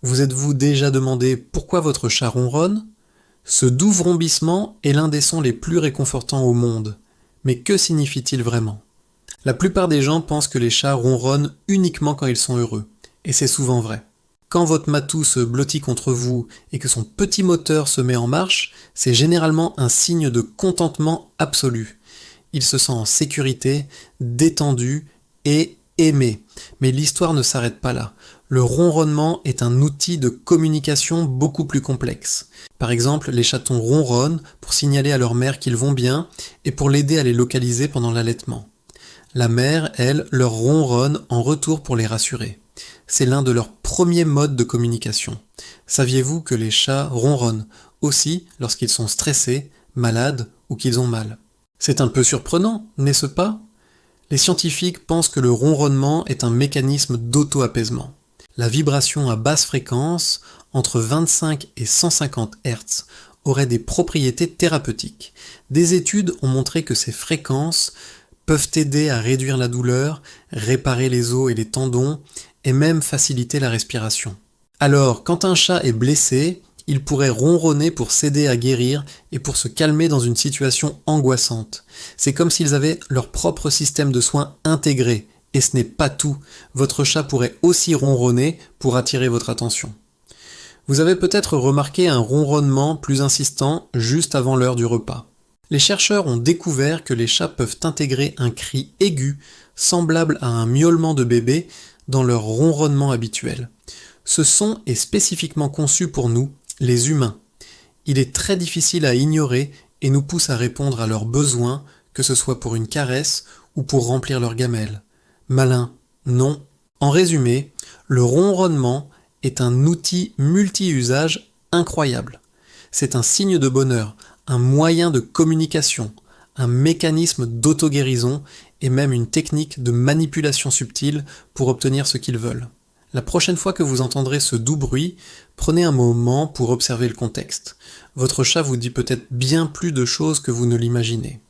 Vous êtes-vous déjà demandé pourquoi votre chat ronronne? Ce doux vrombissement est l'un des sons les plus réconfortants au monde. Mais que signifie-t-il vraiment? La plupart des gens pensent que les chats ronronnent uniquement quand ils sont heureux. Et c'est souvent vrai. Quand votre matou se blottit contre vous et que son petit moteur se met en marche, c'est généralement un signe de contentement absolu. Il se sent en sécurité, détendu et aimé. Mais l'histoire ne s'arrête pas là. Le ronronnement est un outil de communication beaucoup plus complexe. Par exemple, les chatons ronronnent pour signaler à leur mère qu'ils vont bien et pour l'aider à les localiser pendant l'allaitement. La mère, elle, leur ronronne en retour pour les rassurer. C'est l'un de leurs premiers modes de communication. Saviez-vous que les chats ronronnent aussi lorsqu'ils sont stressés, malades ou qu'ils ont mal? C'est un peu surprenant, n'est-ce pas? Les scientifiques pensent que le ronronnement est un mécanisme d'auto-apaisement. La vibration à basse fréquence, entre 25 et 150 Hz, aurait des propriétés thérapeutiques. Des études ont montré que ces fréquences peuvent aider à réduire la douleur, réparer les os et les tendons, et même faciliter la respiration. Alors, quand un chat est blessé, il pourrait ronronner pour s'aider à guérir et pour se calmer dans une situation angoissante. C'est comme s'ils avaient leur propre système de soins intégré. Et ce n'est pas tout. Votre chat pourrait aussi ronronner pour attirer votre attention. Vous avez peut-être remarqué un ronronnement plus insistant juste avant l'heure du repas. Les chercheurs ont découvert que les chats peuvent intégrer un cri aigu, semblable à un miaulement de bébé, dans leur ronronnement habituel. Ce son est spécifiquement conçu pour nous, les humains. Il est très difficile à ignorer et nous pousse à répondre à leurs besoins, que ce soit pour une caresse ou pour remplir leur gamelle. Malin, non. En résumé, le ronronnement est un outil multi-usage incroyable. C'est un signe de bonheur, un moyen de communication, un mécanisme d'auto-guérison et même une technique de manipulation subtile pour obtenir ce qu'ils veulent. La prochaine fois que vous entendrez ce doux bruit, prenez un moment pour observer le contexte. Votre chat vous dit peut-être bien plus de choses que vous ne l'imaginez.